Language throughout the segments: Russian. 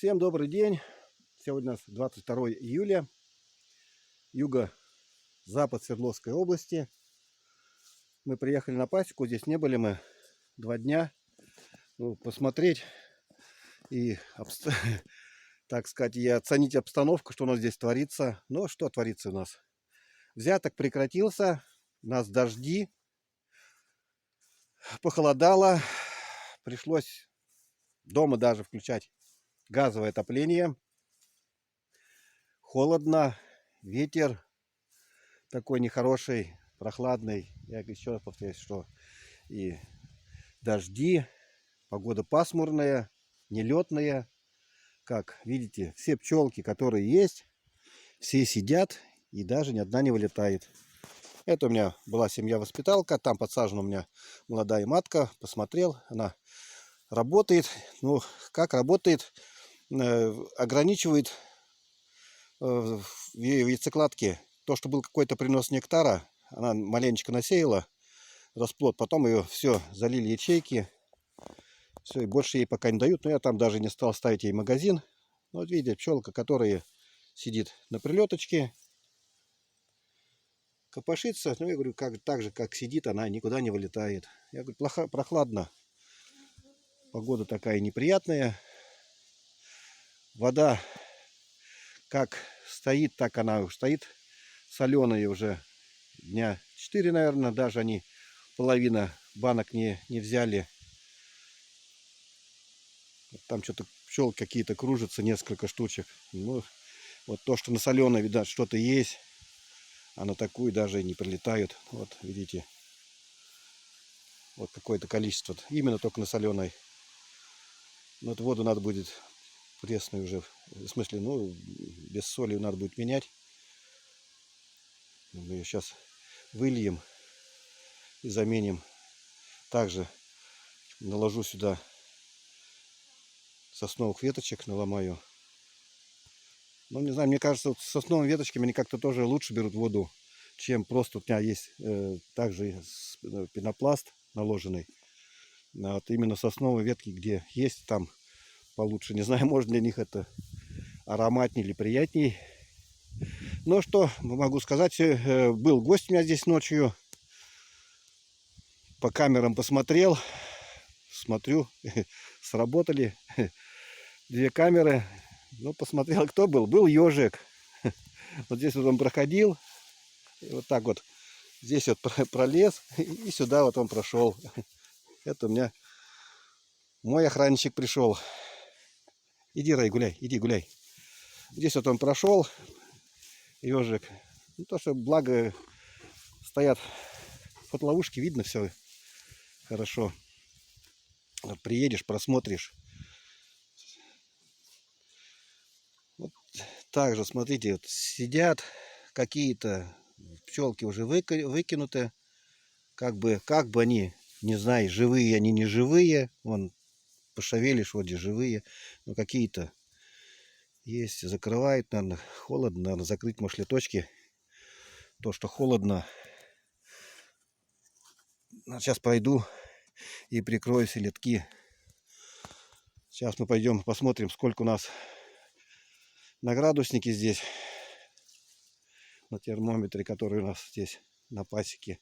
Всем добрый день. Сегодня у нас 22 июля. Юго-запад Свердловской области. Мы приехали на пасеку. Здесь не были мы 2 дня. Посмотреть и, так сказать, и оценить обстановку, что у нас здесь творится. Но что творится у нас? Взяток прекратился. У нас дожди. Похолодало. Пришлось дома даже включать газовое отопление. Холодно, ветер такой нехороший, прохладный. Я еще раз повторяюсь, что и дожди, погода пасмурная, нелетная. Как видите, все пчелки, которые есть, все сидят и даже ни одна не вылетает. Это у меня была семья-воспиталка, там подсажена у меня молодая матка. Посмотрел, она работает. Ну, как работает, ограничивает в яйцекладке. То, что был какой-то принос нектара, она маленечко насеяла расплод, потом ее все залили ячейки, все, и больше ей пока не дают. Но я там даже не стал ставить ей магазин. Вот видите, пчелка, которая сидит на прилеточке, копошится. Ну, я говорю, так же, как сидит, она никуда не вылетает. Я говорю, прохладно, погода такая неприятная, вода как стоит, так она стоит, соленая уже дня 4, наверное, даже они половина банок не взяли. Там что-то пчел какие-то кружатся, несколько штучек. Ну, вот то, что на соленой, видать, что-то есть, а на такую даже не прилетают. Вот, видите, вот какое-то количество. Именно только на соленой. Но вот воду надо будет пресную уже, в смысле, ну, без соли надо будет менять. Мы ее сейчас выльем и заменим. Также наложу сюда сосновых веточек, наломаю. Ну, не знаю, мне кажется, вот с сосновыми веточками они как-то тоже лучше берут воду, чем просто у меня есть также пенопласт наложенный. А вот именно сосновые ветки, где есть, там получше. Не знаю, может для них это ароматнее или приятней. Но что могу сказать, был гость у меня здесь ночью. По камерам посмотрел. Смотрю, сработали 2 камеры. Ну, посмотрел, кто был. Был ежик. Вот здесь вот он проходил. И вот так вот. Здесь вот пролез. И сюда вот он прошел. Это у меня мой охранничек пришел. Иди, Рай, гуляй. Иди, гуляй. Здесь вот он прошел. Ежик. Ну, то, что благо стоят под ловушки, видно все хорошо. Вот приедешь, просмотришь. Вот также, смотрите, вот сидят какие-то пчелки уже выкинуты. Как бы они, не знаю, живые они, не живые. Вон, пошевелишь, вроде живые. Но какие-то есть, закрывают, наверное, холодно. Наверное, закрыть, может, леточки. То, что холодно. Сейчас пойду и прикрою все летки. Сейчас мы пойдем посмотрим, сколько у нас на градуснике здесь. На термометре, который у нас здесь на пасеке.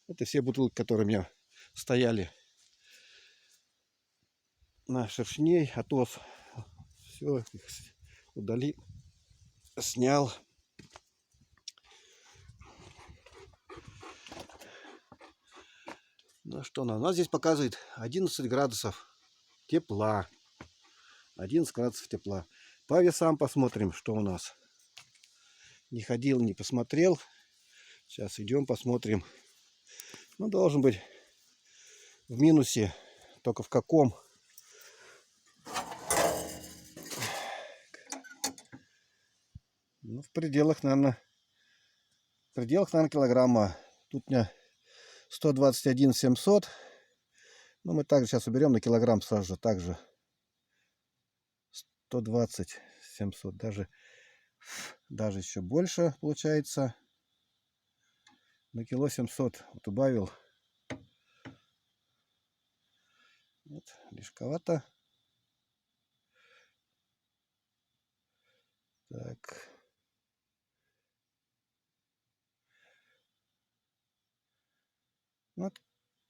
Это все бутылки, которые у меня стояли на шершней, атос. Все, их удали, снял. Ну что, у нас здесь показывает 11 градусов тепла. 11 градусов тепла. По весам посмотрим, что у нас. Не ходил, не посмотрел. Сейчас идем посмотрим. Ну, должен быть в минусе. Только в каком? Ну, в пределах, наверное, килограмма. Тут у меня 121 700. Ну, мы также сейчас уберем на килограмм сразу же. Также 120 700. Даже еще больше получается. На кило 700 вот убавил. Вот, лишковато. Так. Вот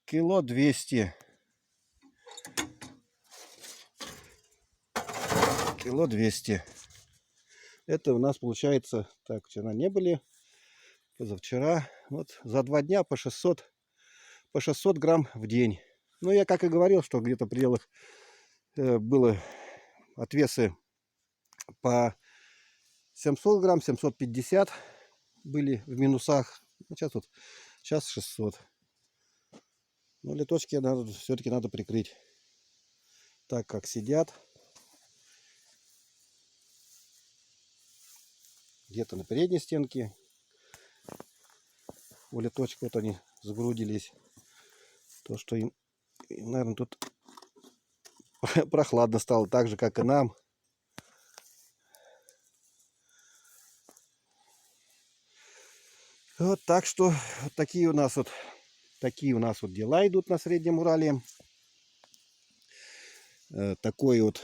кило 200. Кило 200. Это у нас получается, так, вчера не были, позавчера. Вот за 2 дня по 600 грамм в день. Ну, я как и говорил, что где-то в пределах было отвесы по 700 грамм, 750 были в минусах. Ну, сейчас 600. Но литочки все-таки надо прикрыть, так как сидят. Где-то на передней стенке у литочек вот они сгрудились. То, что им наверное, тут прохладно стало, так же, как и нам. Вот так что вот такие у нас вот дела идут на Среднем Урале. Такой вот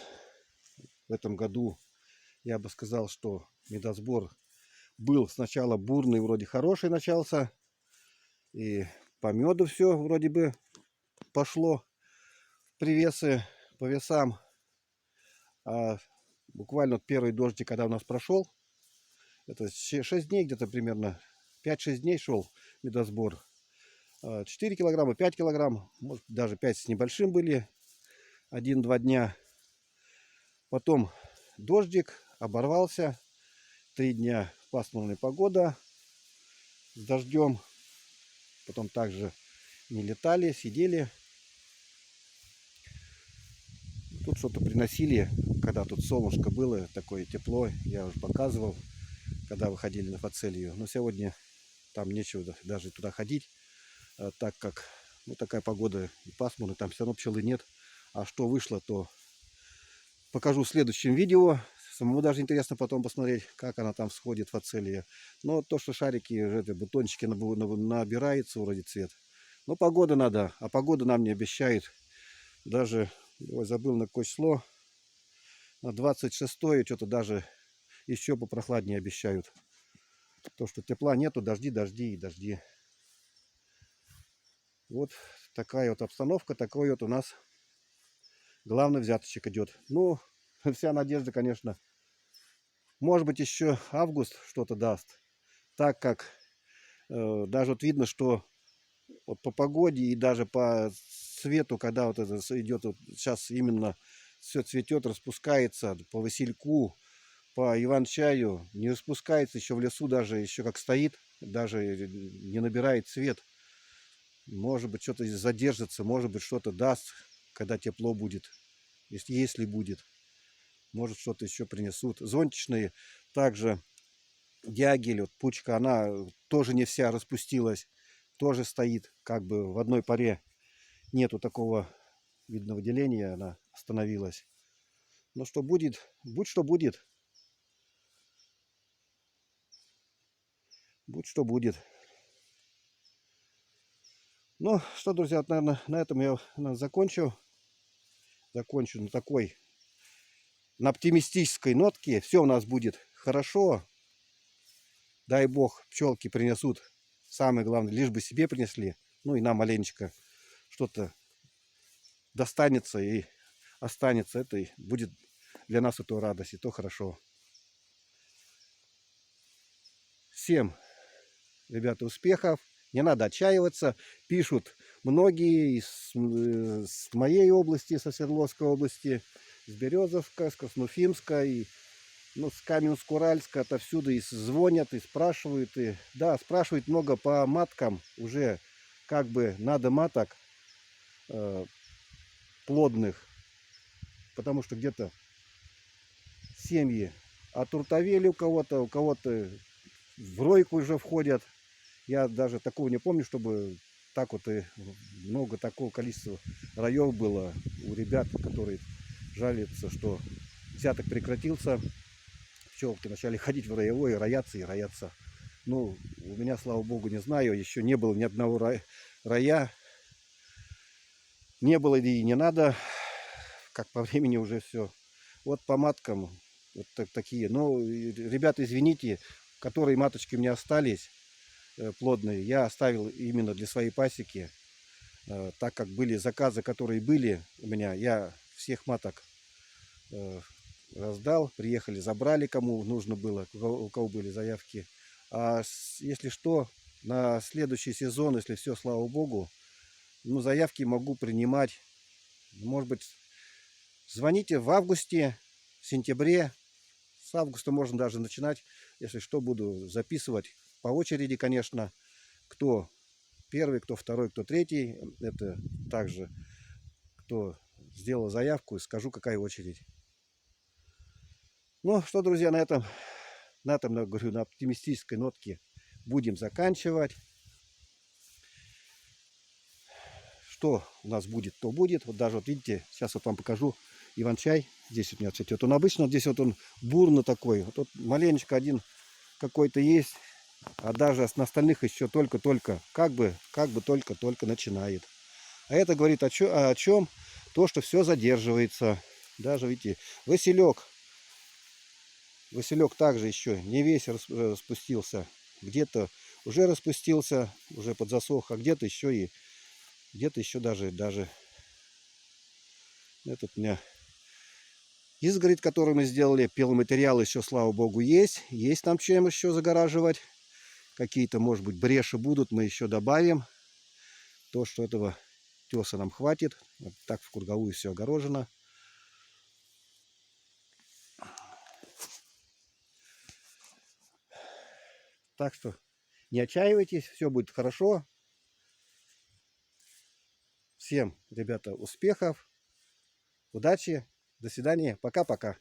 в этом году, я бы сказал, что медосбор был сначала бурный, вроде хороший начался. И по меду все вроде бы пошло привесы по весам. А буквально вот первый дождик, когда у нас прошел, это 6 дней где-то примерно, 5-6 дней шел медосбор. 4 килограмма, 5 килограмм, может даже 5 с небольшим были, 1-2 дня. Потом дождик, оборвался, 3 дня пасмурная погода с дождем. Потом также не летали, сидели. Тут что-то приносили, когда тут солнышко было, такое тепло, я уже показывал, когда выходили на фацелию. Но сегодня там нечего даже туда ходить, так как ну, такая погода и пасмурная, там все равно пчелы нет. А что вышло, то покажу в следующем видео. Самому даже интересно потом посмотреть, как она там всходит, фацелия. Но то, что шарики, это, бутончики набираются вроде цвет. Но погода надо, а погода нам не обещает. Даже, ой, забыл на какое число, на 26-е что-то даже еще попрохладнее обещают. То, что тепла нету, дожди, дожди и дожди. Вот такая вот обстановка, такой вот у нас главный взяточек идет. Ну, вся надежда, конечно, может быть еще август что-то даст. Так как даже вот видно, что вот по погоде и даже по цвету, когда вот это идет, вот сейчас именно все цветет, распускается по васильку, по иван-чаю, не распускается еще в лесу, даже еще как стоит, даже не набирает цвет. Может быть, что-то задержится, может быть, что-то даст, когда тепло будет, если будет. Может, что-то еще принесут. Зонтичные также дягель, вот пучка, она тоже не вся распустилась, тоже стоит как бы в одной паре. Нету такого видного деления, она остановилась. Но что будет, будь что будет. Будь что будет. Ну что, друзья, наверное, на этом я закончу. Закончу на такой, на оптимистической нотке. Все у нас будет хорошо. Дай бог, пчелки принесут. Самое главное, лишь бы себе принесли. Ну и нам маленечко что-то достанется и останется. Это и будет для нас это радость, и то хорошо. Всем, ребята, успехов. Не надо отчаиваться. Пишут многие с моей области, со Свердловской области, с Березовска, с Красноуфимска, и ну, с Каменск-Уральска, отовсюду и звонят, и спрашивают. И, да, спрашивают много по маткам. Уже как бы надо маток плодных. Потому что где-то семьи отрутовели у кого-то в ройку уже входят. Я даже такого не помню, чтобы так вот и много такого количества раев было у ребят, которые жалуются, что взяток прекратился. Пчелки начали ходить в роевой, рояться и рояться. Ну, у меня, слава богу, не знаю, еще не было ни одного роя. Не было и не надо, как по времени уже все. Вот по маткам Вот такие. Но, ребята, извините, которые маточки у меня остались плодные, я оставил именно для своей пасеки. Так как были заказы, которые были у меня, я всех маток раздал. Приехали, забрали, кому нужно было, у кого были заявки. А если что, на следующий сезон, если все, слава богу, ну, заявки могу принимать. Может быть, звоните в августе, в сентябре. С августа можно даже начинать. Если что, буду записывать по очереди, конечно. Кто первый, кто второй, кто третий. Это также, кто сделал заявку, и скажу, какая очередь. Ну что, друзья, на этом, я говорю, на оптимистической нотке будем заканчивать. Что у нас будет, то будет. Вот даже, вот видите, сейчас вот вам покажу иван-чай. Здесь вот у меня цветет. Он обычно, здесь вот он бурно такой. Вот маленечко один какой-то есть. А даже на остальных еще только-только, как бы только-только начинает. А это говорит о чем? То, что все задерживается. Даже, видите, Василек также еще не весь распустился. Где-то уже распустился, уже подзасох, а где-то еще даже этот у меня изгородь, которую мы сделали, пиломатериал еще, слава богу, есть. Есть там чем еще загораживать. Какие-то, может быть, бреши будут, мы еще добавим. То, что этого теса нам хватит. Вот так в круговую все огорожено. Так что не отчаивайтесь, все будет хорошо. Всем, ребята, успехов, удачи, до свидания, пока-пока.